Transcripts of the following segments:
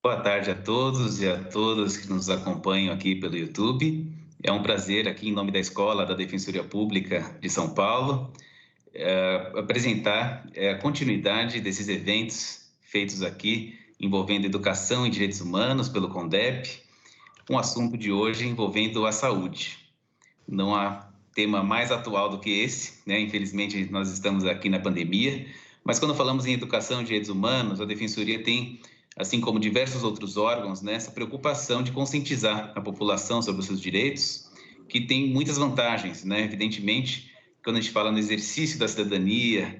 Boa tarde a todos e a todas que nos acompanham aqui pelo YouTube. É um prazer aqui, em nome da Escola da Defensoria Pública de São Paulo, apresentar a continuidade desses eventos feitos aqui, envolvendo educação e direitos humanos pelo CONDEP, um assunto de hoje envolvendo a saúde. Não há tema mais atual do que esse, né? Infelizmente, nós estamos aqui na pandemia, mas quando falamos em educação e direitos humanos, a Defensoria tem, assim como diversos outros órgãos, né, essa preocupação de conscientizar a população sobre os seus direitos, que tem muitas vantagens, né? Evidentemente, quando a gente fala no exercício da cidadania,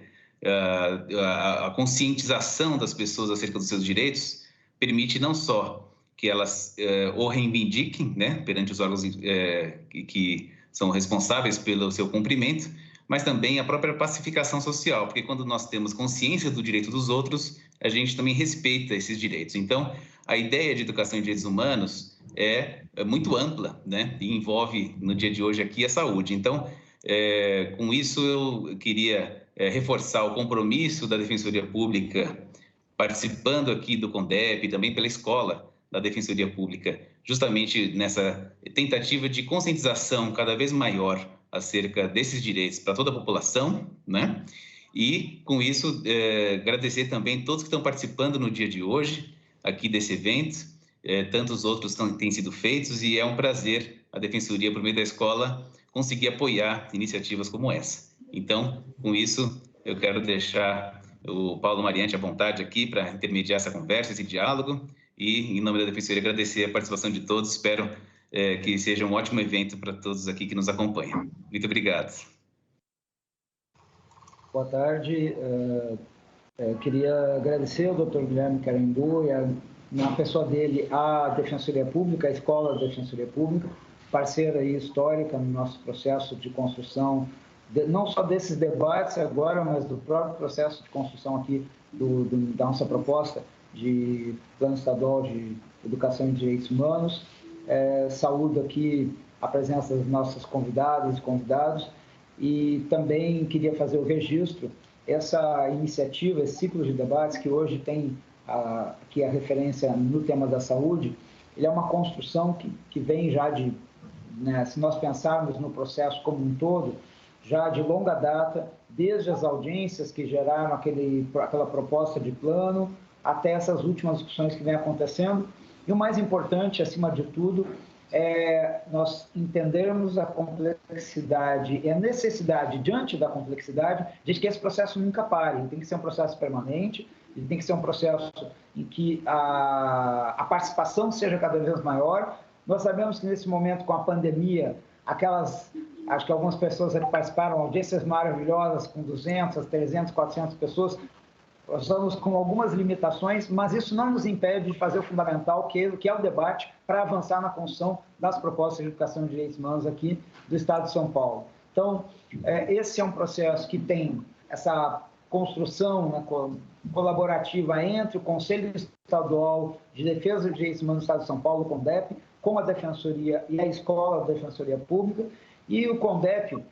a conscientização das pessoas acerca dos seus direitos permite não só que elas o reivindiquem, né, perante os órgãos que são responsáveis pelo seu cumprimento, mas também a própria pacificação social, porque quando nós temos consciência do direito dos outros, a gente também respeita esses direitos. Então, a ideia de educação em direitos humanos é muito ampla, né, e envolve, no dia de hoje aqui, a saúde. Então, com isso, eu queria reforçar o compromisso da Defensoria Pública, participando aqui do CONDEP, também pela escola da Defensoria Pública, justamente nessa tentativa de conscientização cada vez maior acerca desses direitos para toda a população, né? E, com isso, agradecer também todos que estão participando no dia de hoje, aqui desse evento, tantos outros têm sido feitos, e é um prazer a Defensoria, por meio da escola, conseguir apoiar iniciativas como essa. Então, com isso, eu quero deixar o Paulo Mariante à vontade aqui para intermediar essa conversa, esse diálogo, e, em nome da Defensoria, agradecer a participação de todos. Espero que seja um ótimo evento para todos aqui que nos acompanham. Muito obrigado. Boa tarde. Queria agradecer ao Dr. Guilherme Carambu e, na pessoa dele, a Defensoria Pública, a Escola da Defensoria Pública, parceira e histórica no nosso processo de construção, não só desses debates agora, mas do próprio processo de construção aqui da nossa proposta de Plano Estadual de Educação e Direitos Humanos. Saúdo aqui a presença das nossas convidadas e convidados, e também queria fazer o registro, essa iniciativa, esse ciclo de debates que hoje tem aqui a referência no tema da saúde, ele é uma construção que vem já de, né, se nós pensarmos no processo como um todo, já de longa data, desde as audiências que geraram aquela proposta de plano, até essas últimas discussões que vêm acontecendo. E o mais importante, acima de tudo, é nós entendermos a complexidade e a necessidade, diante da complexidade, de que esse processo nunca pare. Ele tem que ser um processo permanente, ele tem que ser um processo em que a participação seja cada vez maior. Nós sabemos que, nesse momento, com a pandemia, acho que algumas pessoas aqui participaram, audiências maravilhosas, com 200, 300, 400 pessoas. Nós estamos com algumas limitações, mas isso não nos impede de fazer o fundamental, que é o debate, para avançar na construção das propostas de educação de direitos humanos aqui do Estado de São Paulo. Então, esse é um processo que tem essa construção, né, colaborativa entre o Conselho Estadual de Defesa dos Direitos Humanos do Estado de São Paulo, o CONDEP, com a Defensoria e a Escola da Defensoria Pública, e o CONDEP.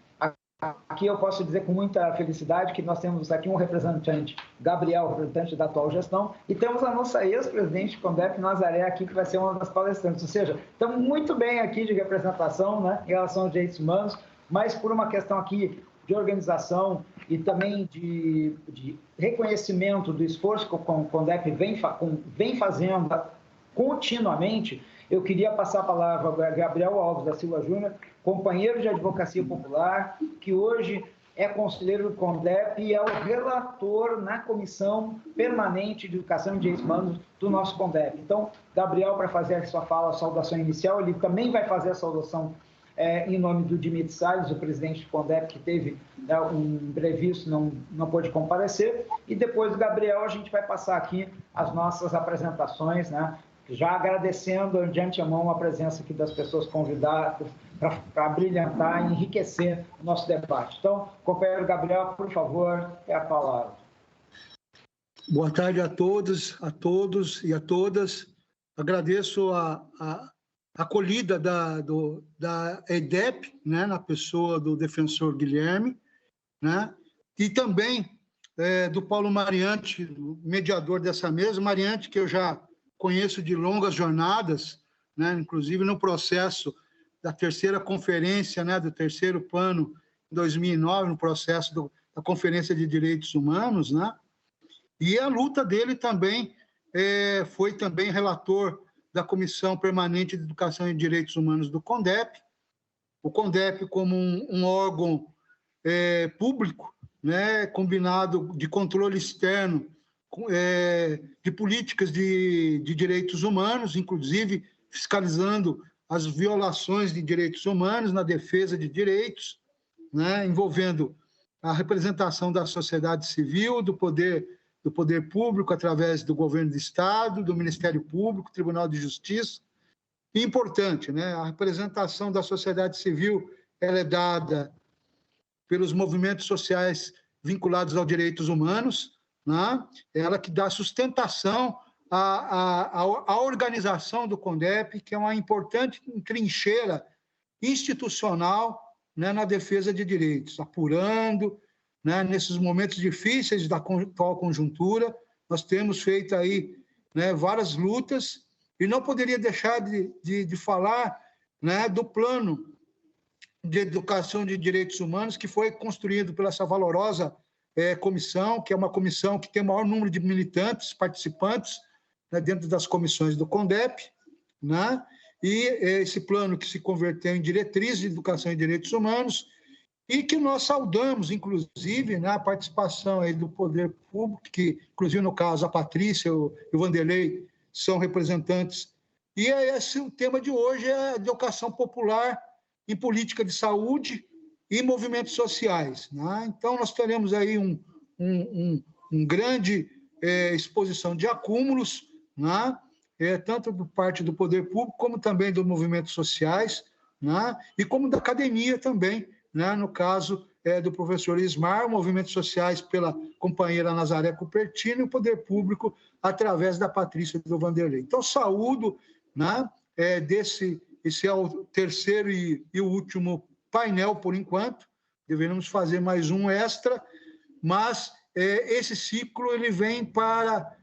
Aqui eu posso dizer com muita felicidade que nós temos aqui um representante, Gabriel, representante da atual gestão, e temos a nossa ex-presidente CONDEP, Nazaré, aqui, que vai ser uma das palestrantes. Ou seja, estamos muito bem aqui de representação, né, em relação aos direitos humanos, mas por uma questão aqui de organização e também de reconhecimento do esforço que o CONDEP vem fazendo continuamente, eu queria passar a palavra a Gabriel Alves da Silva Júnior, companheiro de advocacia popular, que hoje é conselheiro do CONDEP e é o relator na Comissão Permanente de Educação e Direitos Humanos do nosso CONDEP. Então, Gabriel, para fazer a sua fala, a saudação inicial, ele também vai fazer a saudação em nome do Dimitri Salles, o presidente do CONDEP, que teve um imprevisto, não pôde comparecer, e depois do Gabriel a gente vai passar aqui as nossas apresentações, né? Já agradecendo de antemão a presença aqui das pessoas convidadas para brilhantar e enriquecer o nosso debate. Então, companheiro Gabriel, por favor, é a palavra. Boa tarde a todos e a todas. Agradeço a acolhida da EDEP, né, na pessoa do defensor Guilherme, né, e também do Paulo Mariante, mediador dessa mesa. Mariante, que eu já conheço de longas jornadas, né, inclusive no processo da terceira conferência, né, do terceiro plano, em 2009, no processo da Conferência de Direitos Humanos, né, e a luta dele também foi também relator da Comissão Permanente de Educação e Direitos Humanos do CONDEP, o CONDEP como um órgão público, né, combinado de controle externo de políticas de direitos humanos, inclusive fiscalizando as violações de direitos humanos na defesa de direitos, né, envolvendo a representação da sociedade civil, do poder público através do governo do Estado, do Ministério Público, Tribunal de Justiça. E importante, né, a representação da sociedade civil ela é dada pelos movimentos sociais vinculados aos direitos humanos, né? Ela que dá sustentação à organização do CONDEP, que é uma importante trincheira institucional, né, na defesa de direitos, apurando, né, nesses momentos difíceis da atual conjuntura. Nós temos feito aí, né, várias lutas, e não poderia deixar de falar, né, do plano de educação de direitos humanos que foi construído pela essa valorosa comissão, que é uma comissão que tem o maior número de militantes, participantes, né, dentro das comissões do CONDEP, né? E esse plano que se converteu em diretriz de educação e direitos humanos, e que nós saudamos, inclusive, né, a participação aí do poder público, que, inclusive, no caso, a Patrícia e o Vanderlei são representantes. E o tema de hoje é a educação popular em política de saúde e movimentos sociais, né? Então, nós teremos aí um grande exposição de acúmulos, né? Tanto por parte do poder público, como também dos movimentos sociais, né? E como da academia também, né? No caso do professor Ismar, movimentos sociais pela companheira Nazaré Cupertino e o poder público através da Patrícia e do Vanderlei. Então, saúdo, né? Esse é o terceiro e o último painel, por enquanto. Deveríamos fazer mais um extra, mas esse ciclo ele vem para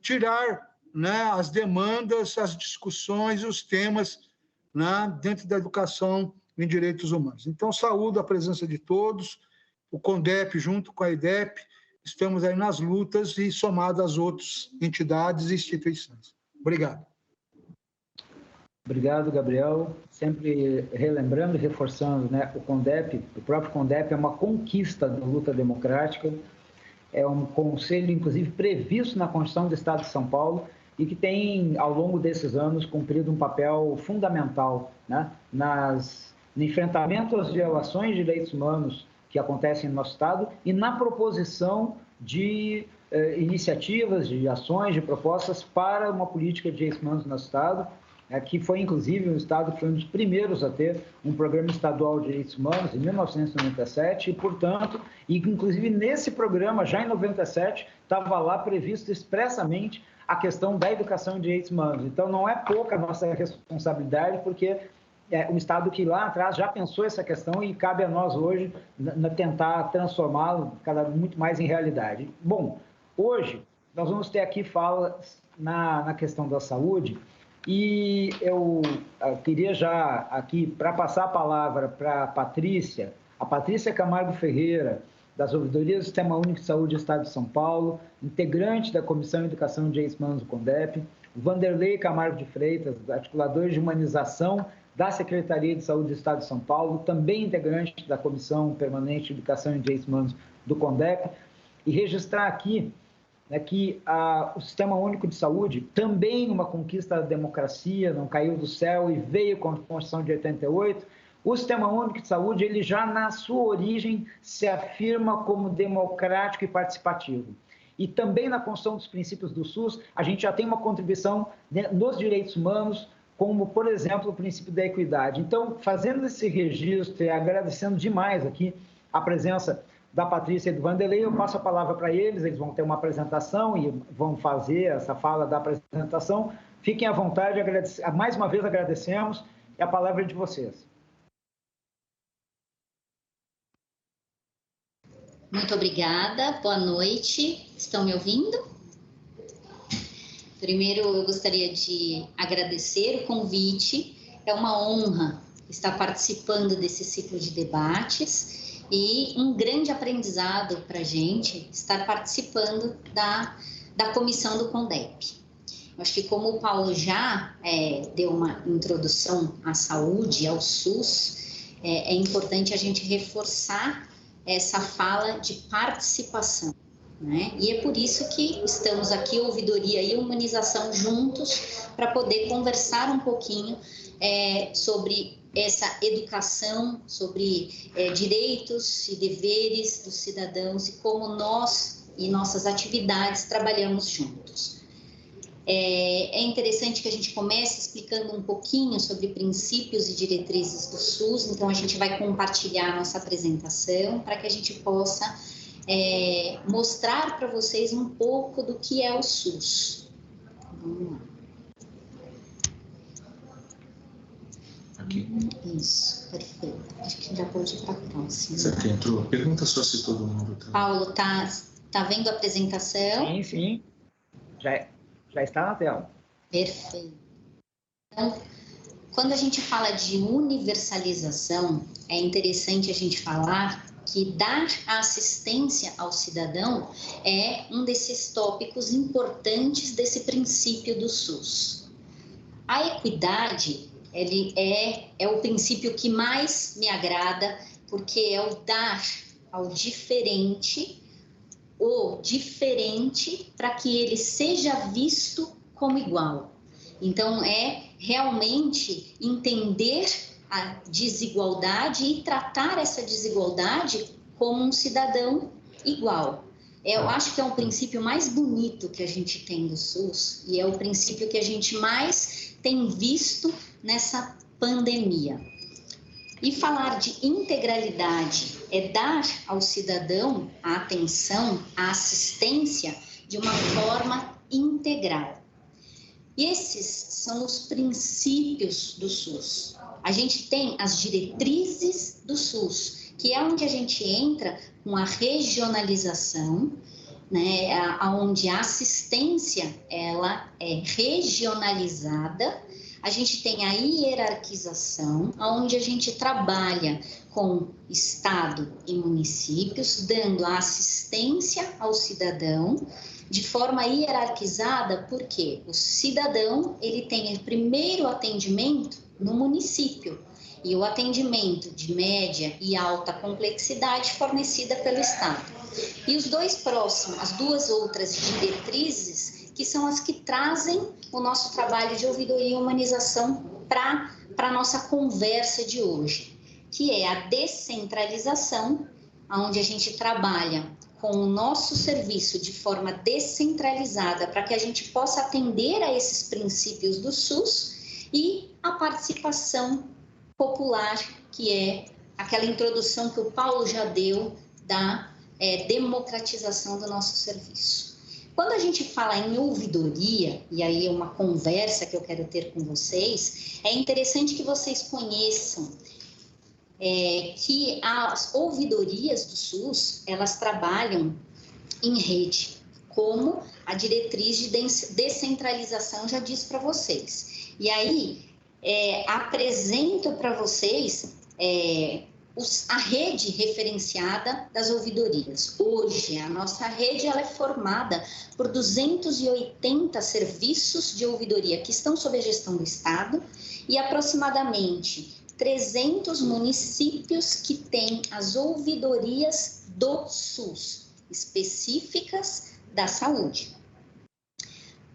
tirar, né, as demandas, as discussões, os temas, né, dentro da educação em direitos humanos. Então, saúdo a presença de todos, o CONDEP junto com a IDEP, estamos aí nas lutas e somados às outras entidades e instituições. Obrigado. Obrigado, Gabriel. Sempre relembrando e reforçando, né, o CONDEP, o próprio CONDEP é uma conquista da luta democrática, é um conselho, inclusive, previsto na Constituição do Estado de São Paulo e que tem, ao longo desses anos, cumprido um papel fundamental, né, no enfrentamento às violações de direitos humanos que acontecem no nosso Estado e na proposição de iniciativas, de ações, de propostas para uma política de direitos humanos no nosso Estado, que foi, inclusive, um Estado que foi um dos primeiros a ter um programa estadual de direitos humanos, em 1997, e, portanto, inclusive nesse programa, já em 97, estava lá previsto expressamente a questão da educação em direitos humanos. Então, não é pouca a nossa responsabilidade, porque é um Estado que lá atrás já pensou essa questão e cabe a nós hoje tentar transformá-lo muito mais em realidade. Bom, hoje nós vamos ter aqui falas na questão da saúde, e eu queria já aqui, para passar a palavra para a Patrícia Camargo Ferreira, das Ouvidorias do Sistema Único de Saúde do Estado de São Paulo, integrante da Comissão de Educação e Direitos Humanos do CONDEP, o Vanderlei Camargo de Freitas, articulador de humanização da Secretaria de Saúde do Estado de São Paulo, também integrante da Comissão Permanente de Educação e Direitos Humanos do CONDEP, e registrar aqui que o Sistema Único de Saúde, também uma conquista da democracia, não caiu do céu e veio com a Constituição de 88, o Sistema Único de Saúde, ele já na sua origem se afirma como democrático e participativo. E também na construção dos princípios do SUS, a gente já tem uma contribuição nos direitos humanos, como, por exemplo, o princípio da equidade. Então, fazendo esse registro e agradecendo demais aqui a presença da Patrícia e do Vanderlei, eu passo a palavra para eles vão ter uma apresentação e vão fazer essa fala da apresentação. Fiquem à vontade, mais uma vez agradecemos, e a palavra é de vocês. Muito obrigada, boa noite. Estão me ouvindo? Primeiro, eu gostaria de agradecer o convite. É uma honra estar participando desse ciclo de debates e um grande aprendizado para a gente estar participando da comissão do CONDEP. Acho que como o Paulo já deu uma introdução à saúde, ao SUS, é importante a gente reforçar essa fala de participação, né? E é por isso que estamos aqui, ouvidoria e humanização juntos, para poder conversar um pouquinho sobre essa educação, sobre direitos e deveres dos cidadãos e como nós e nossas atividades trabalhamos juntos. É interessante que a gente comece explicando um pouquinho sobre princípios e diretrizes do SUS, então a gente vai compartilhar a nossa apresentação para que a gente possa mostrar para vocês um pouco do que é o SUS. Vamos lá. Aqui. Isso, perfeito. Acho que já pode ir para a próxima. Você entrou? Pergunta só se todo mundo está. Paulo, tá vendo a apresentação? Sim, sim. Já está na tela. Perfeito. Então, quando a gente fala de universalização, é interessante a gente falar que dar assistência ao cidadão é um desses tópicos importantes desse princípio do SUS. A equidade, ele é o princípio que mais me agrada, porque é o dar ao diferente o diferente para que ele seja visto como igual. Então, é realmente entender a desigualdade e tratar essa desigualdade como um cidadão igual. Eu acho que é um princípio mais bonito que a gente tem do SUS e é o princípio que a gente mais tem visto nessa pandemia. E falar de integralidade é dar ao cidadão a atenção, a assistência de uma forma integral. E esses são os princípios do SUS. A gente tem as diretrizes do SUS, que é onde a gente entra com a regionalização, né, onde a assistência ela é regionalizada. A gente tem a hierarquização, onde a gente trabalha com Estado e municípios, dando a assistência ao cidadão de forma hierarquizada, porque o cidadão ele tem o primeiro atendimento no município e o atendimento de média e alta complexidade fornecida pelo Estado. E os dois próximos, as duas outras diretrizes, que são as que trazem o nosso trabalho de ouvidoria e humanização para a nossa conversa de hoje, que é a descentralização, onde a gente trabalha com o nosso serviço de forma descentralizada para que a gente possa atender a esses princípios do SUS, e a participação popular, que é aquela introdução que o Paulo já deu da democratização do nosso serviço. Quando a gente fala em ouvidoria, e aí é uma conversa que eu quero ter com vocês, é interessante que vocês conheçam que as ouvidorias do SUS, elas trabalham em rede, como a diretriz de descentralização já diz para vocês. E aí, apresento para vocês a rede referenciada das ouvidorias. Hoje, a nossa rede ela é formada por 280 serviços de ouvidoria que estão sob a gestão do Estado e aproximadamente 300 municípios que têm as ouvidorias do SUS, específicas da saúde.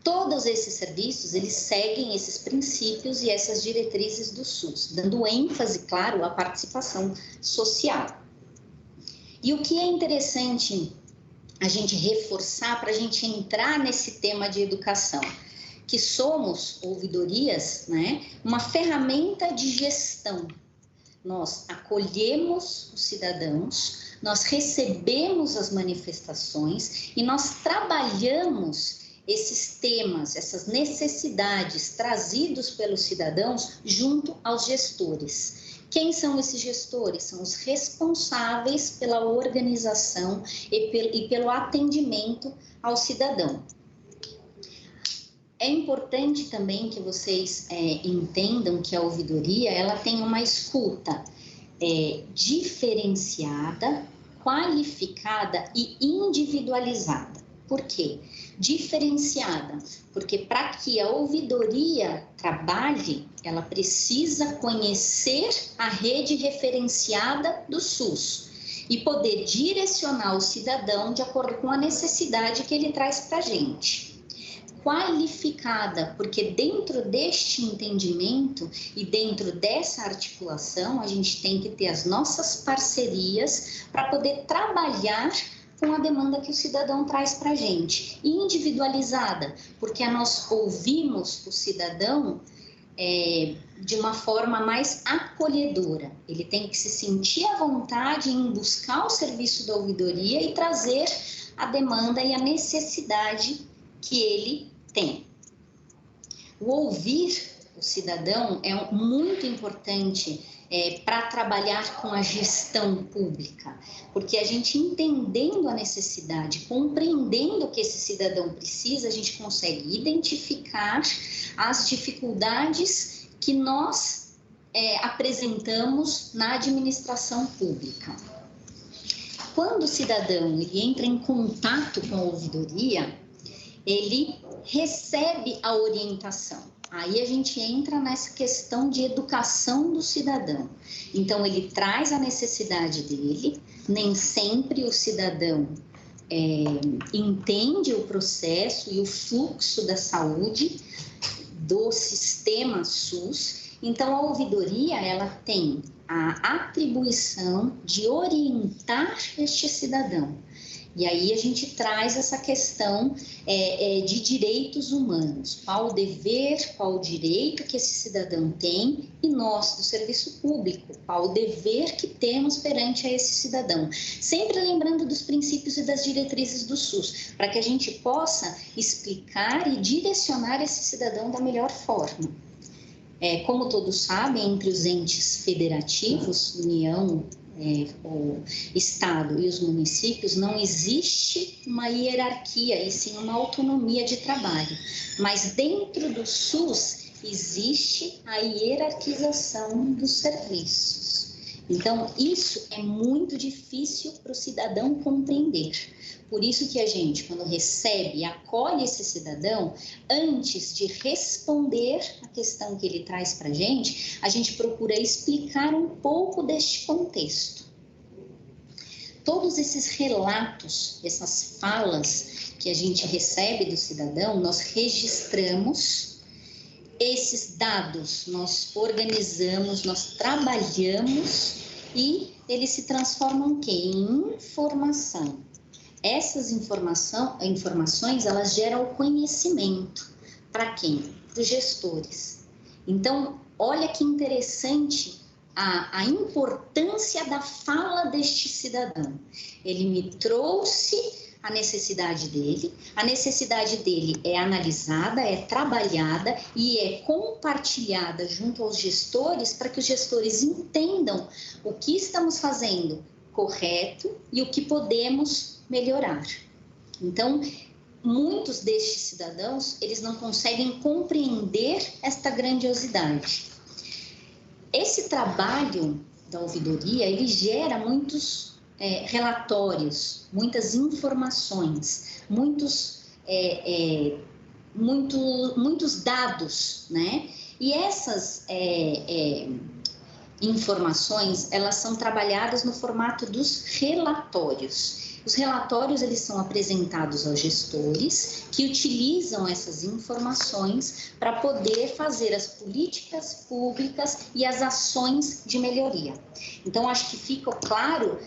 Todos esses serviços, eles seguem esses princípios e essas diretrizes do SUS, dando ênfase, claro, à participação social. E o que é interessante a gente reforçar para a gente entrar nesse tema de educação, que somos ouvidorias, né, uma ferramenta de gestão. Nós acolhemos os cidadãos, nós recebemos as manifestações e nós trabalhamos esses temas, essas necessidades trazidos pelos cidadãos junto aos gestores. Quem são esses gestores? São os responsáveis pela organização e pelo atendimento ao cidadão. É importante também que vocês entendam que a ouvidoria ela tem uma escuta diferenciada, qualificada e individualizada. Por quê? Diferenciada, porque para que a ouvidoria trabalhe, ela precisa conhecer a rede referenciada do SUS e poder direcionar o cidadão de acordo com a necessidade que ele traz para a gente. Qualificada, porque dentro deste entendimento e dentro dessa articulação, a gente tem que ter as nossas parcerias para poder trabalhar com a demanda que o cidadão traz para a gente. E individualizada, porque nós ouvimos o cidadão de uma forma mais acolhedora. Ele tem que se sentir à vontade em buscar o serviço da ouvidoria e trazer a demanda e a necessidade que ele tem. O ouvir o cidadão é muito importante para trabalhar com a gestão pública, porque a gente entendendo a necessidade, compreendendo o que esse cidadão precisa, a gente consegue identificar as dificuldades que nós apresentamos na administração pública. Quando o cidadão ele entra em contato com a ouvidoria, ele recebe a orientação. Aí a gente entra nessa questão de educação do cidadão. Então, ele traz a necessidade dele, nem sempre o cidadão entende o processo e o fluxo da saúde do sistema SUS. Então, a ouvidoria, ela tem a atribuição de orientar este cidadão. E aí a gente traz essa questão de direitos humanos, qual o dever, qual o direito que esse cidadão tem e nós, do serviço público, qual o dever que temos perante a esse cidadão. Sempre lembrando dos princípios e das diretrizes do SUS, para que a gente possa explicar e direcionar esse cidadão da melhor forma. Como todos sabem, entre os entes federativos, União, o Estado e os municípios, não existe uma hierarquia, e sim uma autonomia de trabalho. Mas dentro do SUS existe a hierarquização dos serviços. Então, isso é muito difícil para o cidadão compreender. Por isso que a gente, quando recebe e acolhe esse cidadão, antes de responder a questão que ele traz para a gente procura explicar um pouco deste contexto. Todos esses relatos, essas falas que a gente recebe do cidadão, nós registramos. Esses dados nós organizamos, nós trabalhamos e eles se transformam em quê? Em informação. Essas informações, elas geram conhecimento. Para quem? Para os gestores. Então, olha que interessante a importância da fala deste cidadão. Ele me trouxe a necessidade dele é analisada, é trabalhada e é compartilhada junto aos gestores para que os gestores entendam o que estamos fazendo correto e o que podemos melhorar. Então, muitos destes cidadãos, eles não conseguem compreender esta grandiosidade. Esse trabalho da ouvidoria, ele gera muitos relatórios, muitas informações, muitos dados, né? E essas informações, elas são trabalhadas no formato dos relatórios. Os relatórios, eles são apresentados aos gestores que utilizam essas informações para poder fazer as políticas públicas e as ações de melhoria. Então, acho que fica claro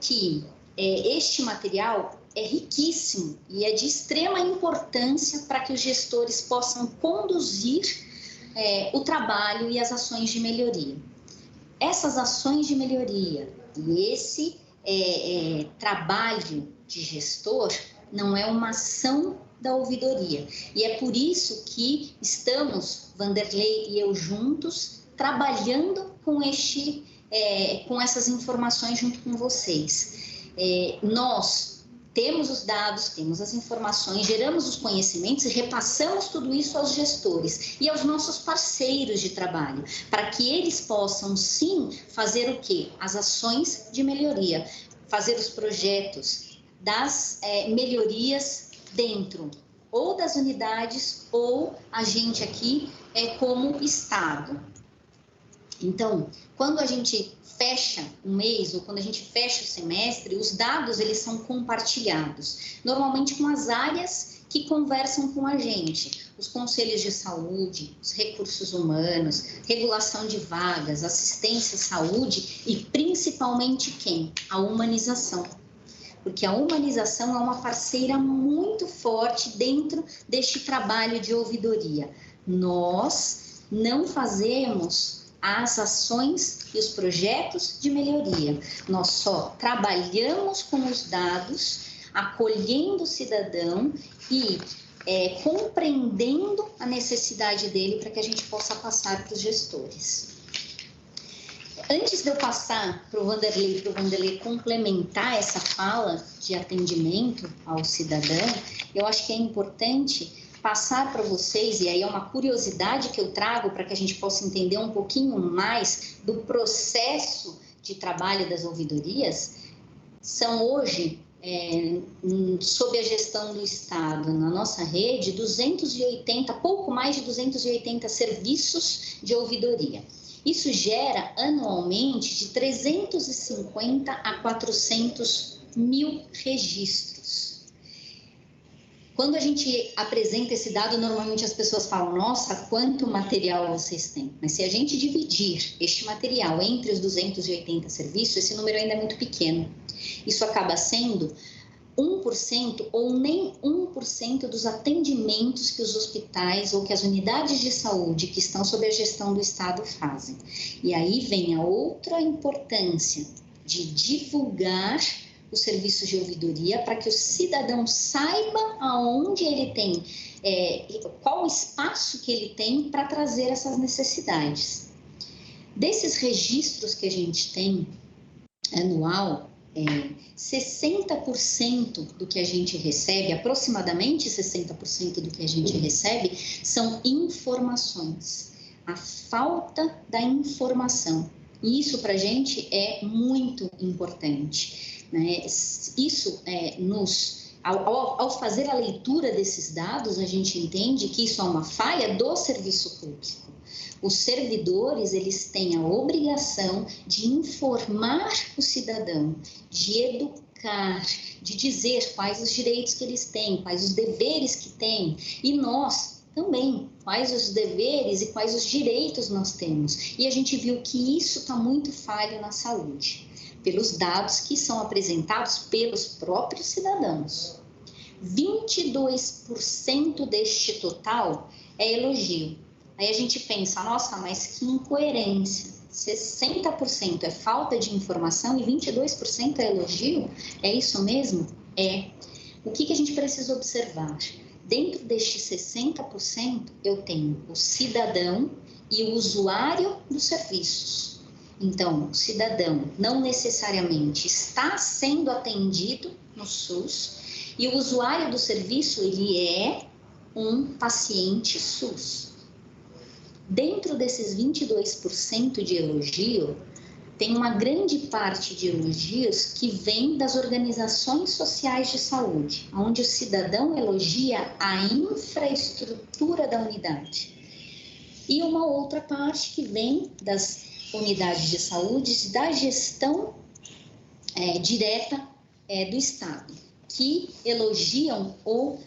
que este material é riquíssimo e é de extrema importância para que os gestores possam conduzir o trabalho e as ações de melhoria. Essas ações de melhoria e esse trabalho de gestor não é uma ação da ouvidoria. E é por isso que estamos, Vanderlei e eu juntos, trabalhando com essas informações junto com vocês. Nós temos os dados, temos as informações, geramos os conhecimentos e repassamos tudo isso aos gestores e aos nossos parceiros de trabalho, para que eles possam, sim, fazer o quê? As ações de melhoria, fazer os projetos das melhorias dentro ou das unidades ou a gente aqui como Estado. Então, quando a gente fecha um mês ou quando a gente fecha o semestre, os dados eles são compartilhados, normalmente com as áreas que conversam com a gente, os conselhos de saúde, os recursos humanos, regulação de vagas, assistência à saúde e principalmente quem? A humanização. Porque a humanização é uma parceira muito forte dentro deste trabalho de ouvidoria. Nós não fazemos as ações e os projetos de melhoria. Nós só trabalhamos com os dados, acolhendo o cidadão e compreendendo a necessidade dele para que a gente possa passar para os gestores. Antes de eu passar para o Vanderlei complementar essa fala de atendimento ao cidadão, eu acho que é importante passar para vocês, e aí é uma curiosidade que eu trago para que a gente possa entender um pouquinho mais do processo de trabalho das ouvidorias. São hoje, sob a gestão do Estado, na nossa rede, 280, pouco mais de 280 serviços de ouvidoria. Isso gera anualmente de 350 a 400 mil registros. Quando a gente apresenta esse dado, normalmente as pessoas falam, nossa, quanto material vocês têm. Mas se a gente dividir este material entre os 280 serviços, esse número ainda é muito pequeno. Isso acaba sendo 1% ou nem 1% dos atendimentos que os hospitais ou que as unidades de saúde que estão sob a gestão do Estado fazem. E aí vem a outra importância de divulgar os serviços de ouvidoria para que o cidadão saiba aonde ele tem, qual o espaço que ele tem para trazer essas necessidades. Desses registros que a gente tem anual, 60% do que a gente recebe, aproximadamente 60% do que a gente recebe, são informações. A falta da informação. E isso para a gente é muito importante. Né? Isso ao fazer a leitura desses dados, a gente entende que isso é uma falha do serviço público. Os servidores, eles têm a obrigação de informar o cidadão, de educar, de dizer quais os direitos que eles têm, quais os deveres que têm, e nós também, quais os deveres e quais os direitos nós temos. E a gente viu que isso está muito falho na saúde, pelos dados que são apresentados pelos próprios cidadãos. 22% deste total é elogio. Aí a gente pensa, nossa, mas que incoerência. 60% é falta de informação e 22% é elogio? É isso mesmo? É. O que a gente precisa observar? Dentro destes 60%, eu tenho o cidadão e o usuário dos serviços. Então, o cidadão não necessariamente está sendo atendido no SUS e o usuário do serviço, ele é um paciente SUS. Dentro desses 22% de elogio, tem uma grande parte de elogios que vem das organizações sociais de saúde, onde o cidadão elogia a infraestrutura da unidade. E uma outra parte que vem das unidades de saúde, da gestão direta do Estado, que elogiam o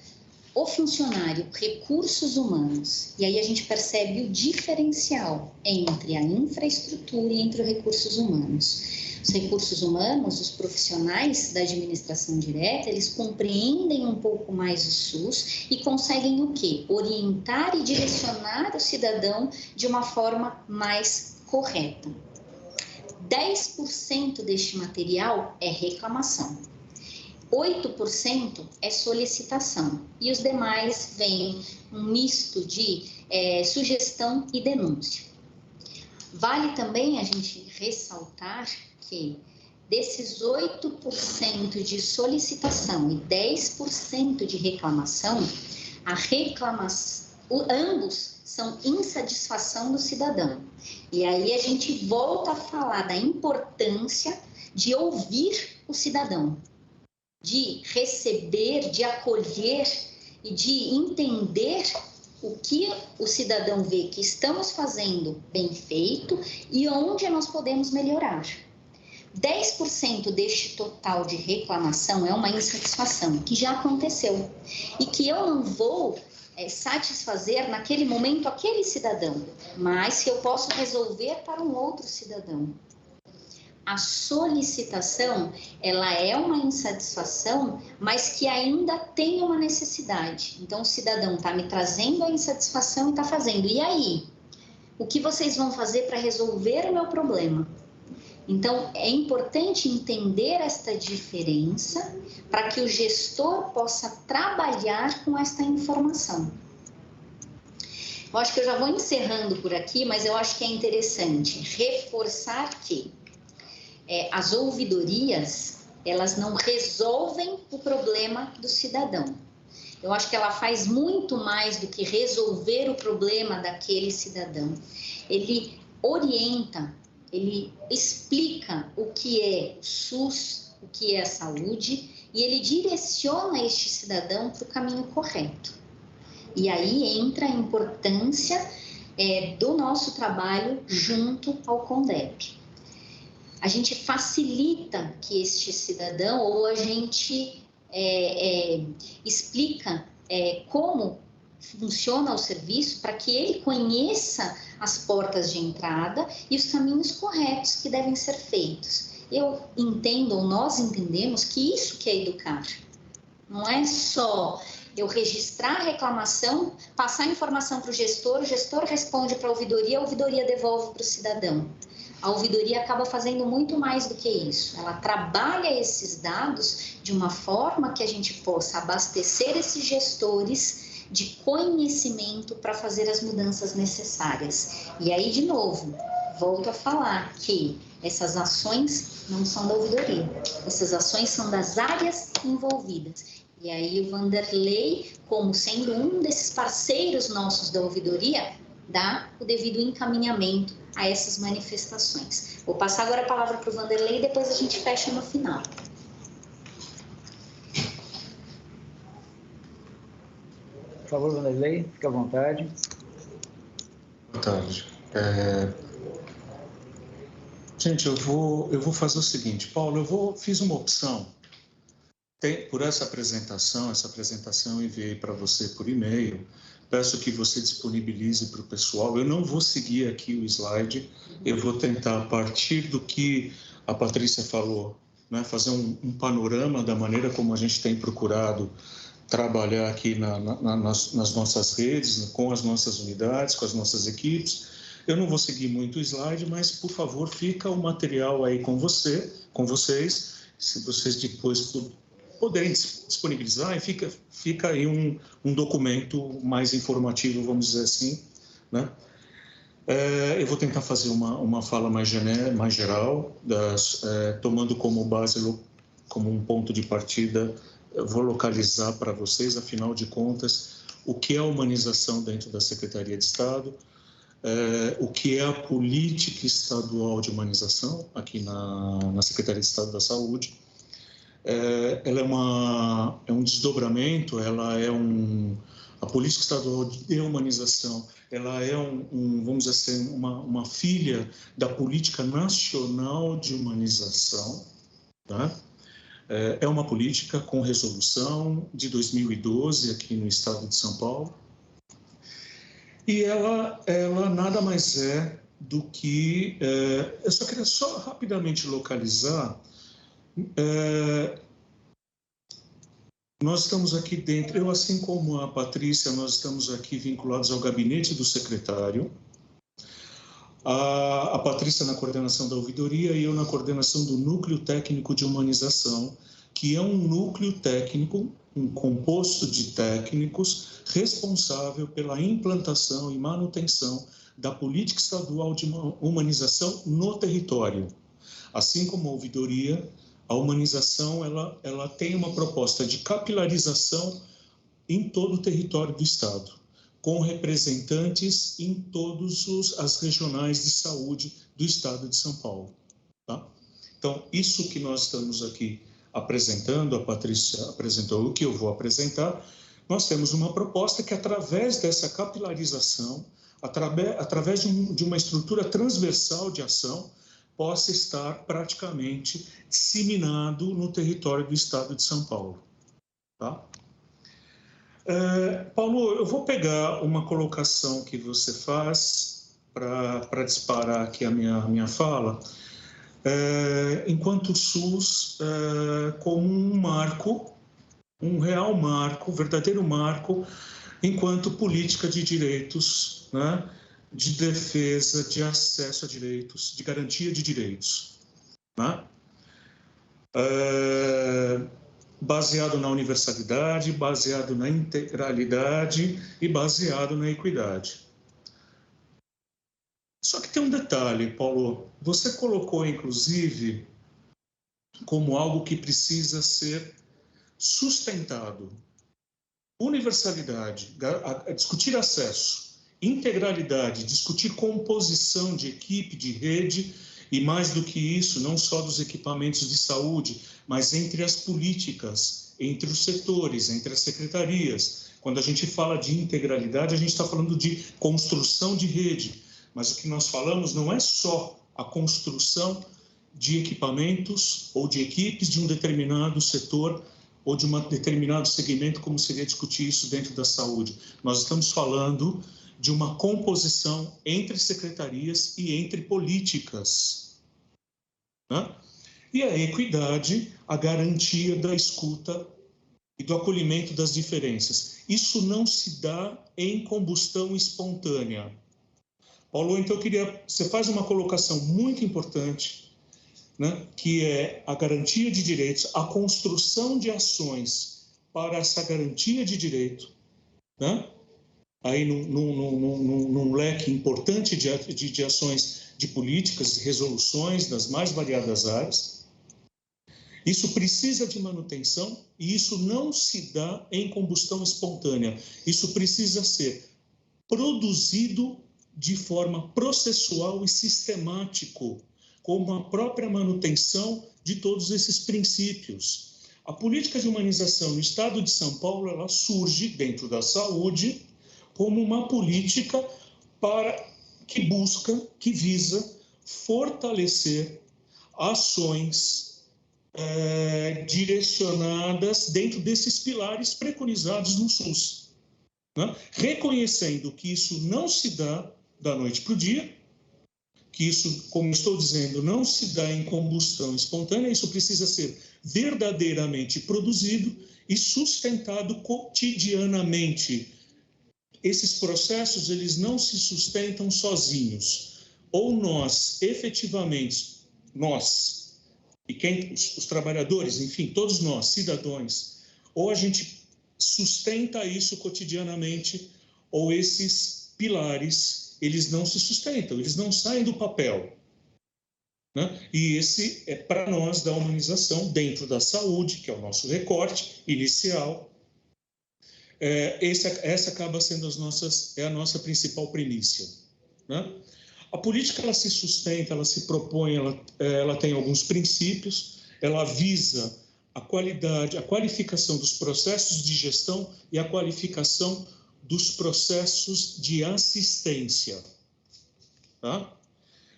funcionário, recursos humanos. E aí a gente percebe o diferencial entre a infraestrutura e entre os recursos humanos. Os recursos humanos, os profissionais da administração direta, eles compreendem um pouco mais o SUS e conseguem o quê? Orientar e direcionar o cidadão de uma forma mais correta. 10% deste material é reclamação. 8% é solicitação e os demais vêm um misto de sugestão e denúncia. Vale também a gente ressaltar que desses 8% de solicitação e 10% de reclamação, ambos são insatisfação do cidadão. E aí a gente volta a falar da importância de ouvir o cidadão, de receber, de acolher e de entender o que o cidadão vê que estamos fazendo bem feito e onde nós podemos melhorar. 10% deste total de reclamação é uma insatisfação que já aconteceu e que eu não vou satisfazer naquele momento aquele cidadão, mas que eu posso resolver para um outro cidadão. A solicitação, ela é uma insatisfação, mas que ainda tem uma necessidade. Então, o cidadão está me trazendo a insatisfação e está fazendo. E aí? O que vocês vão fazer para resolver o meu problema? Então, é importante entender esta diferença para que o gestor possa trabalhar com esta informação. Eu acho que eu já vou encerrando por aqui, mas eu acho que é interessante reforçar que as ouvidorias, elas não resolvem o problema do cidadão. Eu acho que ela faz muito mais do que resolver o problema daquele cidadão. Ele orienta, ele explica o que é o SUS, o que é a saúde, e ele direciona este cidadão para o caminho correto. E aí entra a importância do nosso trabalho junto ao CONDEP. A gente facilita que este cidadão, ou a gente explica como funciona o serviço para que ele conheça as portas de entrada e os caminhos corretos que devem ser feitos. Eu entendo, ou nós entendemos, que isso que é educar. Não é só eu registrar a reclamação, passar a informação para o gestor responde para a ouvidoria devolve para o cidadão. A ouvidoria acaba fazendo muito mais do que isso. Ela trabalha esses dados de uma forma que a gente possa abastecer esses gestores de conhecimento para fazer as mudanças necessárias. E aí, de novo, volto a falar que essas ações não são da ouvidoria. Essas ações são das áreas envolvidas. E aí o Vanderlei, como sendo um desses parceiros nossos da ouvidoria, dá o devido encaminhamento a essas manifestações. Vou passar agora a palavra para o Vanderlei e depois a gente fecha no final. Por favor, Vanderlei, fique à vontade. Boa tarde. Gente, eu vou fazer o seguinte. Paulo, fiz uma opção. Por essa apresentação eu enviei para você por e-mail. Peço que você disponibilize para o pessoal. Eu não vou seguir aqui o slide, eu vou tentar, a partir do que a Patrícia falou, né, fazer um panorama da maneira como a gente tem procurado trabalhar aqui nas nossas redes, com as nossas unidades, com as nossas equipes. Eu não vou seguir muito o slide, mas, por favor, fica o material aí com vocês, se vocês depois poderem disponibilizar, e fica aí um documento mais informativo, vamos dizer assim, né? Eu vou tentar fazer uma fala mais geral, tomando como base, como um ponto de partida, eu vou localizar para vocês, afinal de contas, o que é a humanização dentro da Secretaria de Estado, o que é a política estadual de humanização aqui na Secretaria de Estado da Saúde. Ela é um desdobramento, a política estadual de humanização, ela é vamos dizer assim, uma filha da política nacional de humanização, tá? É uma política com resolução de 2012 aqui no estado de São Paulo, e ela nada mais é do que... eu só queria rapidamente localizar. Nós estamos aqui dentro, eu assim como a Patrícia, nós estamos aqui vinculados ao gabinete do secretário, a Patrícia na coordenação da ouvidoria e eu na coordenação do Núcleo Técnico de Humanização, que é um núcleo técnico, um composto de técnicos responsável pela implantação e manutenção da política estadual de humanização no território. Assim como a ouvidoria, a humanização ela tem uma proposta de capilarização em todo o território do Estado, com representantes em todas as regionais de saúde do Estado de São Paulo. Tá? Então, isso que nós estamos aqui apresentando, a Patrícia apresentou, o que eu vou apresentar, nós temos uma proposta que, através dessa capilarização, através de uma estrutura transversal de ação, possa estar praticamente disseminado no território do Estado de São Paulo. Tá? Paulo, eu vou pegar uma colocação que você faz para disparar aqui a minha fala, enquanto o SUS como um marco, um real marco, um verdadeiro marco, enquanto política de direitos, né, de defesa, de acesso a direitos, de garantia de direitos. Né? Baseado na universalidade, baseado na integralidade e baseado na equidade. Só que tem um detalhe, Paulo. Você colocou, inclusive, como algo que precisa ser sustentado. Universalidade, discutir acesso, integralidade, discutir composição de equipe, de rede, e mais do que isso, não só dos equipamentos de saúde, mas entre as políticas, entre os setores, entre as secretarias. Quando a gente fala de integralidade, a gente está falando de construção de rede, mas o que nós falamos não é só a construção de equipamentos ou de equipes de um determinado setor ou de um determinado segmento, como seria discutir isso dentro da saúde. Nós estamos falando de uma composição entre secretarias e entre políticas. Né? E a equidade, a garantia da escuta e do acolhimento das diferenças. Isso não se dá em combustão espontânea. Paulo, então você faz uma colocação muito importante, né, que é a garantia de direitos, a construção de ações para essa garantia de direito, né? Aí num leque importante de ações de políticas e resoluções das mais variadas áreas. Isso precisa de manutenção e isso não se dá em combustão espontânea. Isso precisa ser produzido de forma processual e sistemático, como a própria manutenção de todos esses princípios. A política de humanização no Estado de São Paulo, ela surge dentro da saúde como uma política que visa fortalecer ações direcionadas dentro desses pilares preconizados no SUS, né? Reconhecendo que isso não se dá da noite para o dia, que isso, como estou dizendo, não se dá em combustão espontânea, isso precisa ser verdadeiramente produzido e sustentado cotidianamente. Esses processos, eles não se sustentam sozinhos. Ou nós, efetivamente, nós, e os trabalhadores, enfim, todos nós, cidadãos, ou a gente sustenta isso cotidianamente, ou esses pilares, eles não se sustentam, eles não saem do papel. Né? E esse é, para nós, da humanização dentro da saúde, que é o nosso recorte inicial. Essa acaba sendo a nossa principal primícia. Né? A política, ela se sustenta, ela se propõe, ela tem alguns princípios, ela visa a qualidade, a qualificação dos processos de gestão e a qualificação dos processos de assistência. Tá?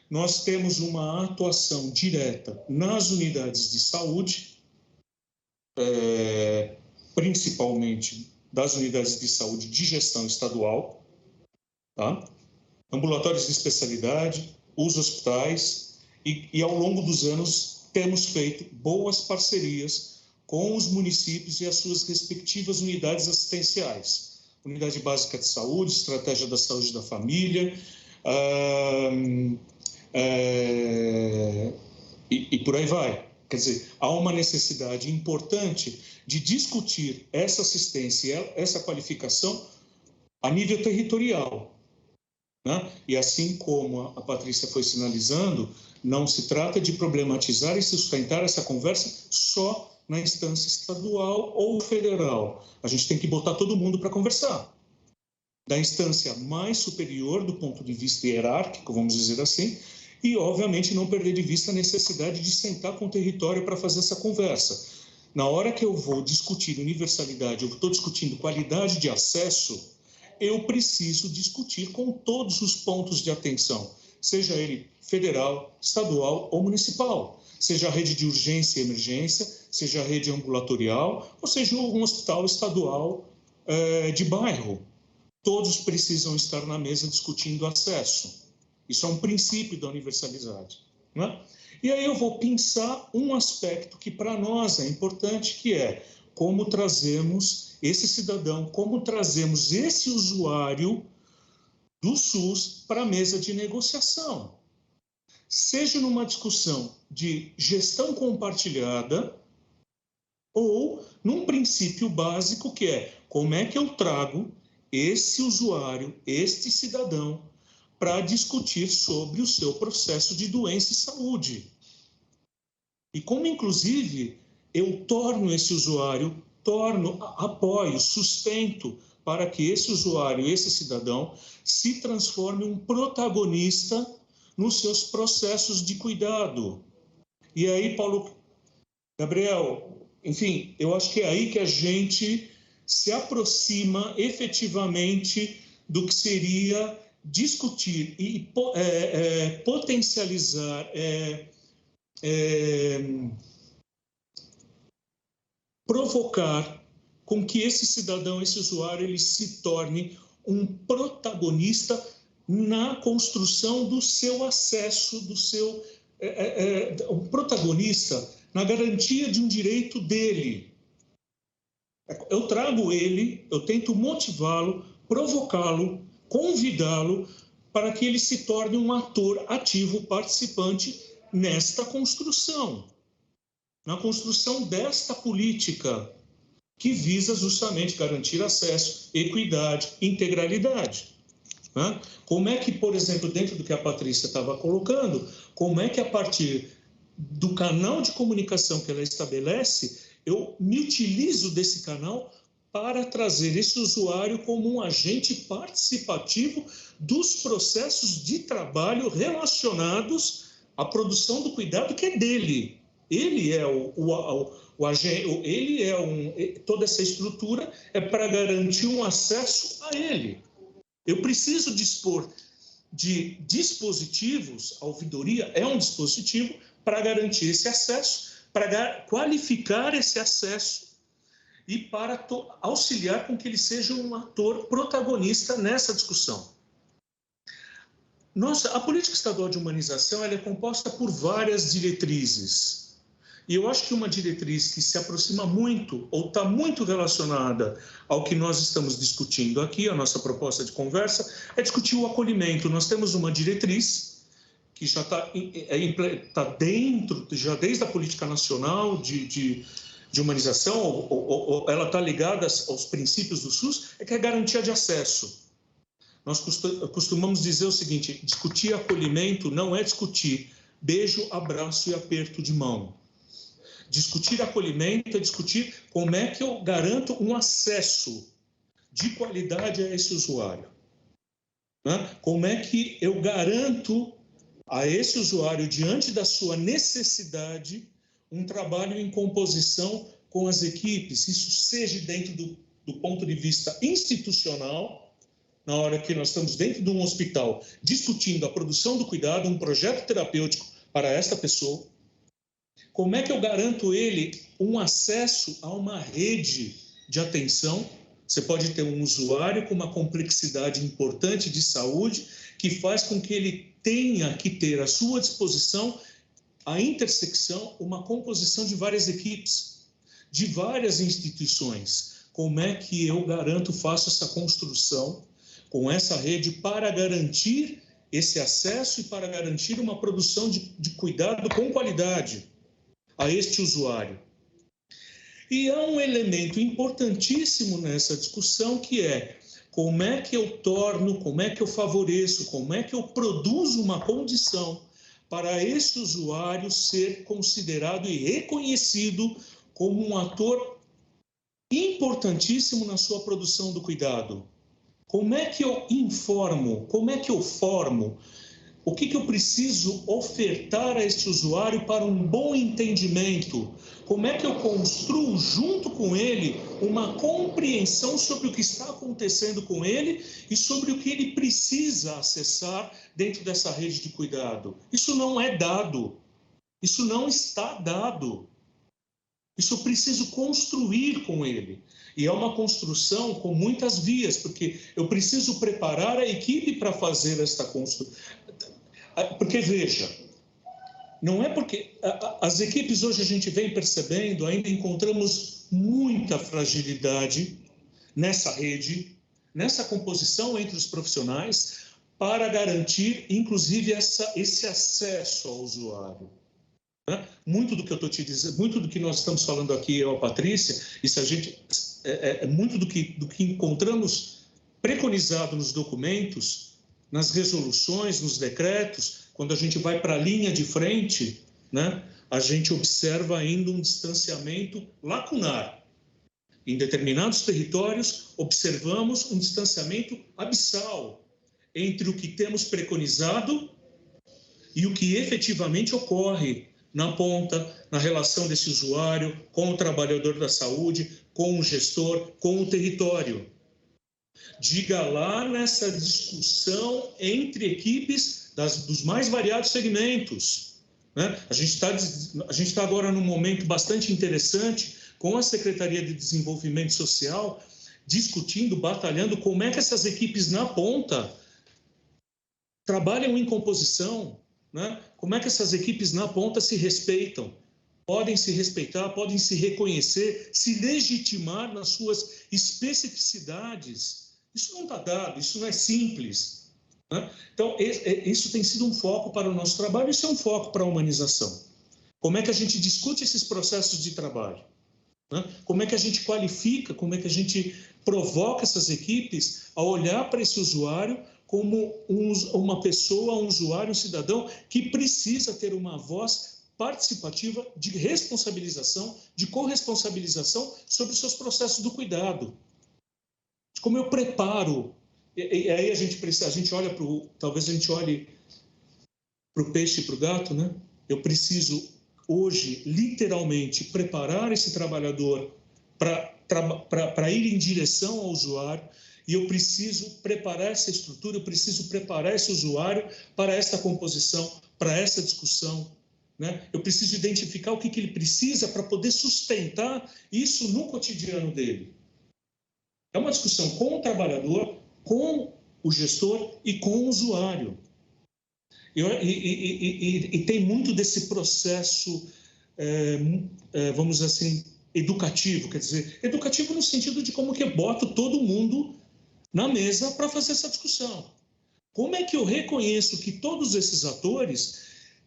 Nós temos uma atuação direta nas unidades de saúde, principalmente das unidades de saúde de gestão estadual, tá? Ambulatórios de especialidade, os hospitais, e ao longo dos anos temos feito boas parcerias com os municípios e as suas respectivas unidades assistenciais. Unidade Básica de Saúde, Estratégia da Saúde da Família, e por aí vai. Quer dizer, há uma necessidade importante de discutir essa assistência, essa qualificação a nível territorial. né? E assim como a Patrícia foi sinalizando, não se trata de problematizar e sustentar essa conversa só na instância estadual ou federal. A gente tem que botar todo mundo para conversar. Da instância mais superior do ponto de vista hierárquico, vamos dizer assim, e, obviamente, não perder de vista a necessidade de sentar com o território para fazer essa conversa. Na hora que eu vou discutir universalidade, eu estou discutindo qualidade de acesso, eu preciso discutir com todos os pontos de atenção, seja ele federal, estadual ou municipal, seja a rede de urgência e emergência, seja a rede ambulatorial, ou seja um hospital estadual de bairro. Todos precisam estar na mesa discutindo acesso. Isso é um princípio da universalidade, né? E aí eu vou pensar um aspecto que para nós é importante, que é como trazemos esse cidadão, como trazemos esse usuário do SUS para a mesa de negociação. Seja numa discussão de gestão compartilhada ou num princípio básico que é como é que eu trago esse usuário, este cidadão, para discutir sobre o seu processo de doença e saúde. E como, inclusive, eu torno esse usuário, apoio, sustento para que esse usuário, esse cidadão, se transforme em um protagonista nos seus processos de cuidado. E aí, Paulo, Gabriel, enfim, eu acho que é aí que a gente se aproxima efetivamente do que seria discutir e potencializar, provocar com que esse cidadão, esse usuário, ele se torne um protagonista na construção do seu acesso, um protagonista na garantia de um direito dele. Eu trago ele, eu tento motivá-lo, provocá-lo, convidá-lo para que ele se torne um ator ativo, participante nesta construção, na construção desta política que visa justamente garantir acesso, equidade, integralidade. Né? Como é que, por exemplo, dentro do que a Patrícia estava colocando, como é que a partir do canal de comunicação que ela estabelece, eu me utilizo desse canal para trazer esse usuário como um agente participativo dos processos de trabalho relacionados à produção do cuidado que é dele. Ele é o agente, toda essa estrutura é para garantir um acesso a ele. Eu preciso dispor de dispositivos, a ouvidoria é um dispositivo para garantir esse acesso, para qualificar esse acesso e para auxiliar com que ele seja um ator protagonista nessa discussão. A política estadual de humanização ela é composta por várias diretrizes. E eu acho que uma diretriz que se aproxima muito ou está muito relacionada ao que nós estamos discutindo aqui, a nossa proposta de conversa, é discutir o acolhimento. Nós temos uma diretriz que já está dentro, já desde a política nacional de humanização, ou ela está ligada aos princípios do SUS, que é a garantia de acesso. Nós costumamos dizer o seguinte: discutir acolhimento não é discutir beijo, abraço e aperto de mão. Discutir acolhimento é discutir como é que eu garanto um acesso de qualidade a esse usuário. Né? Como é que eu garanto a esse usuário, diante da sua necessidade, um trabalho em composição com as equipes, isso seja dentro do ponto de vista institucional, na hora que nós estamos dentro de um hospital discutindo a produção do cuidado, um projeto terapêutico para esta pessoa. Como é que eu garanto ele um acesso a uma rede de atenção? Você pode ter um usuário com uma complexidade importante de saúde que faz com que ele tenha que ter à sua disposição a intersecção, uma composição de várias equipes, de várias instituições. Como é que eu garanto, faço essa construção com essa rede para garantir esse acesso e para garantir uma produção de cuidado com qualidade a este usuário? E há um elemento importantíssimo nessa discussão que é Como é que eu torno, como é que eu favoreço, como é que eu produzo uma condição para esse usuário ser considerado e reconhecido como um ator importantíssimo na sua produção do cuidado? Como é que eu informo? Como é que eu formo? O que eu preciso ofertar a esse usuário para um bom entendimento? Como é que eu construo junto com ele uma compreensão sobre o que está acontecendo com ele e sobre o que ele precisa acessar dentro dessa rede de cuidado? Isso não é dado. Isso não está dado. Isso eu preciso construir com ele. E é uma construção com muitas vias, porque eu preciso preparar a equipe para fazer esta construção. Porque, veja, não é porque as equipes hoje a gente vem percebendo, ainda encontramos muita fragilidade nessa rede, nessa composição entre os profissionais, para garantir, inclusive, esse acesso ao usuário. Muito do que eu estou te dizendo, muito do que nós estamos falando aqui, eu, a Patrícia, isso a gente muito do que encontramos preconizado nos documentos, nas resoluções, nos decretos. Quando a gente vai para a linha de frente, né, a gente observa ainda um distanciamento lacunar. Em determinados territórios, observamos um distanciamento abissal entre o que temos preconizado e o que efetivamente ocorre na ponta, na relação desse usuário com o trabalhador da saúde, com o gestor, com o território. Diga lá nessa discussão entre equipes dos mais variados segmentos. Né? A gente está agora num momento bastante interessante com a Secretaria de Desenvolvimento Social, discutindo, batalhando como é que essas equipes na ponta trabalham em composição, né? Como é que essas equipes na ponta se respeitam, podem se respeitar, podem se reconhecer, se legitimar nas suas especificidades. Isso não está dado, isso não é simples. Né? Então, isso tem sido um foco para o nosso trabalho, isso é um foco para a humanização. Como é que a gente discute esses processos de trabalho? Né? Como é que a gente qualifica, como é que a gente provoca essas equipes a olhar para esse usuário como uma pessoa, um usuário, um cidadão que precisa ter uma voz participativa de responsabilização, de corresponsabilização sobre os seus processos do cuidado. Como eu preparo, e aí a gente olha talvez a gente olhe para o peixe e para o gato, né? Eu preciso hoje, literalmente, preparar esse trabalhador para ir em direção ao usuário, e eu preciso preparar essa estrutura, eu preciso preparar esse usuário para essa composição, para essa discussão. Né? Eu preciso identificar o que ele precisa para poder sustentar isso no cotidiano dele. É uma discussão com o trabalhador, com o gestor e com o usuário. E tem muito desse processo, vamos dizer assim, educativo, quer dizer, educativo no sentido de como que eu boto todo mundo na mesa para fazer essa discussão. Como é que eu reconheço que todos esses atores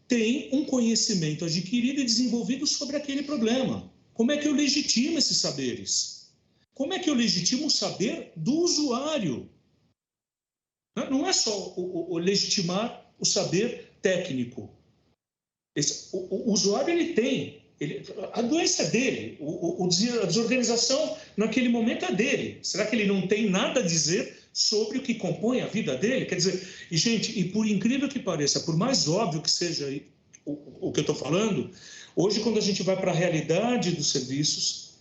têm um conhecimento adquirido e desenvolvido sobre aquele problema? Como é que eu legitimo esses saberes? Como é que eu legitimo o saber do usuário? Não é só o legitimar o saber técnico. O usuário, ele tem. A doença é dele, a desorganização naquele momento é dele. Será que ele não tem nada a dizer sobre o que compõe a vida dele? Quer dizer, gente, por incrível que pareça, por mais óbvio que seja o que eu estou falando, hoje, quando a gente vai para a realidade dos serviços,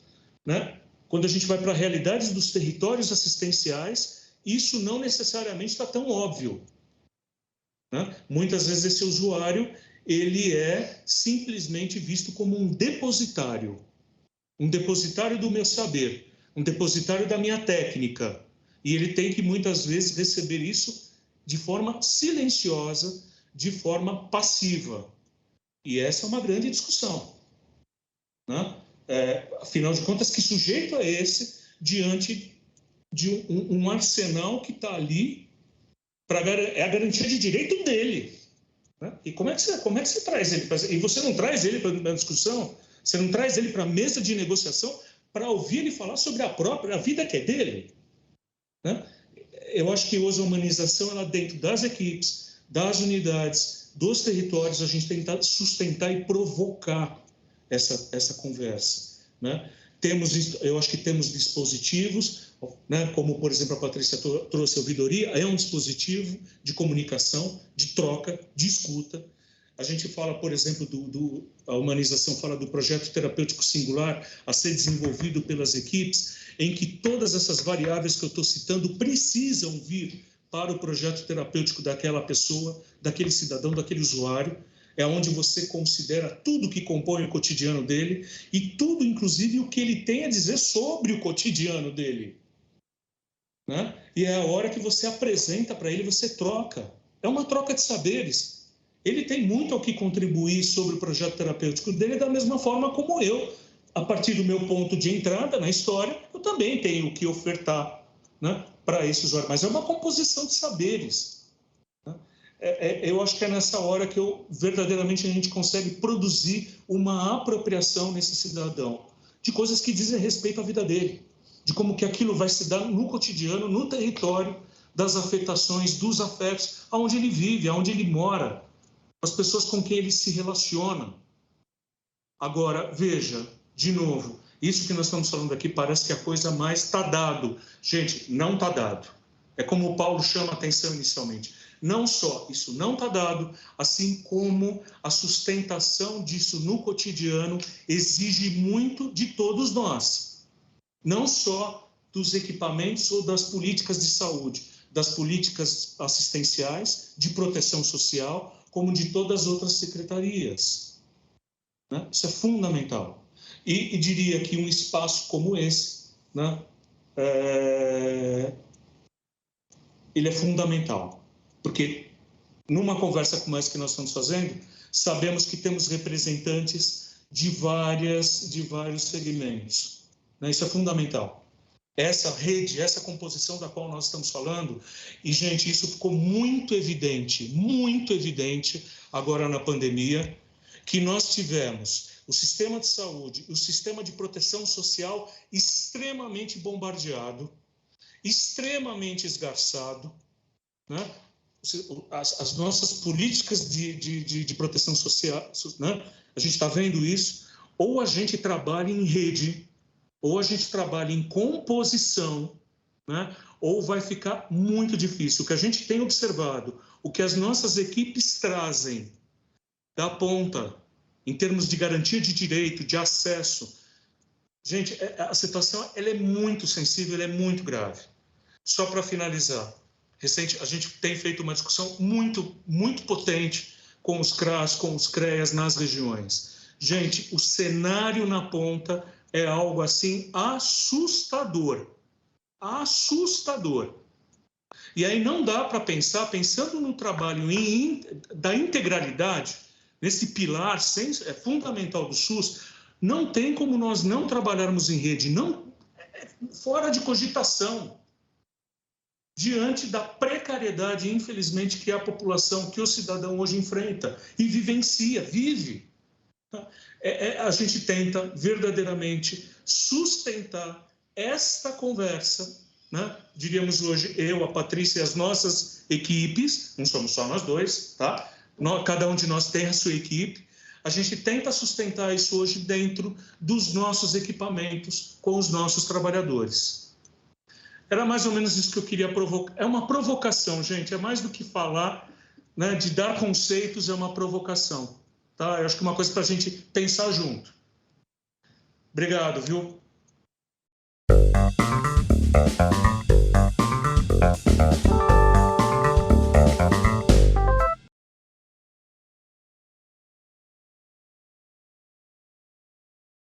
né, quando a gente vai para a realidade dos territórios assistenciais, isso não necessariamente está tão óbvio. Né? Muitas vezes esse usuário, ele é simplesmente visto como um depositário do meu saber, um depositário da minha técnica. E ele tem que, muitas vezes, receber isso de forma silenciosa, de forma passiva. E essa é uma grande discussão. Né? Afinal de contas, que sujeito é esse diante de um arsenal que está ali é a garantia de direito dele? Né? E como é que você traz ele? E você não traz ele para a discussão? Você não traz ele para a mesa de negociação para ouvir ele falar sobre a vida que é dele? Né? eu acho que hoje a humanização, ela dentro das equipes, das unidades, dos territórios, a gente tenta sustentar e provocar essa conversa, né? Eu acho que temos dispositivos, né, como, por exemplo, a Patrícia trouxe a ouvidoria, é um dispositivo de comunicação, de troca, de escuta. A gente fala, por exemplo, a humanização fala do projeto terapêutico singular a ser desenvolvido pelas equipes, em que todas essas variáveis que eu estou citando precisam vir para o projeto terapêutico daquela pessoa, daquele cidadão, daquele usuário. É onde você considera tudo que compõe o cotidiano dele e tudo, inclusive, o que ele tem a dizer sobre o cotidiano dele, né? E é a hora que você apresenta para ele, você troca. É uma troca de saberes. Ele tem muito ao que contribuir sobre o projeto terapêutico dele, da mesma forma como eu, a partir do meu ponto de entrada na história, eu também tenho o que ofertar, né, para esse usuário. Mas é uma composição de saberes. Eu acho que é nessa hora que verdadeiramente a gente consegue produzir uma apropriação nesse cidadão de coisas que dizem respeito à vida dele, de como que aquilo vai se dar no cotidiano, no território, das afetações, dos afetos, aonde ele vive, aonde ele mora, as pessoas com quem ele se relaciona. Agora, veja, de novo, isso que nós estamos falando aqui parece que a coisa mais está dado. Gente, não está dado. É como o Paulo chama a atenção inicialmente. Não só isso não está dado, assim como a sustentação disso no cotidiano exige muito de todos nós. Não só dos equipamentos ou das políticas de saúde, das políticas assistenciais, de proteção social, como de todas as outras secretarias, né? Isso é fundamental. E diria que um espaço como esse, né, ele é fundamental. Porque numa conversa como essa que nós estamos fazendo, sabemos que temos representantes de vários segmentos, né? Isso é fundamental. Essa rede, essa composição da qual nós estamos falando, e, gente, isso ficou muito evidente agora na pandemia, que nós tivemos o sistema de saúde, o sistema de proteção social extremamente bombardeado, extremamente esgarçado, né? As nossas políticas de proteção social, né? A gente está vendo isso, ou a gente trabalha em rede, ou a gente trabalha em composição, né? Ou vai ficar muito difícil. O que a gente tem observado, o que as nossas equipes trazem da ponta, em termos de garantia de direito, de acesso, gente, a situação ela é muito sensível, ela é muito grave. Só para finalizar, a gente tem feito uma discussão muito, muito potente com os CRAS, com os CREAS nas regiões. Gente, o cenário na ponta é algo assim assustador. Assustador. E aí não dá para pensar, pensando no trabalho da integralidade, nesse pilar fundamental do SUS, não tem como nós não trabalharmos em rede, fora de cogitação. Diante da precariedade, infelizmente, que a população, que o cidadão hoje enfrenta e vive. A gente tenta verdadeiramente sustentar esta conversa, né? Diríamos hoje, eu, a Patrícia e as nossas equipes, não somos só nós dois, tá? Cada um de nós tem a sua equipe. A gente tenta sustentar isso hoje dentro dos nossos equipamentos, com os nossos trabalhadores. Era mais ou menos isso que eu queria provocar. É uma provocação, gente, é mais do que falar, né, de dar conceitos, é uma provocação. Tá? Eu acho que é uma coisa para a gente pensar junto. Obrigado, viu?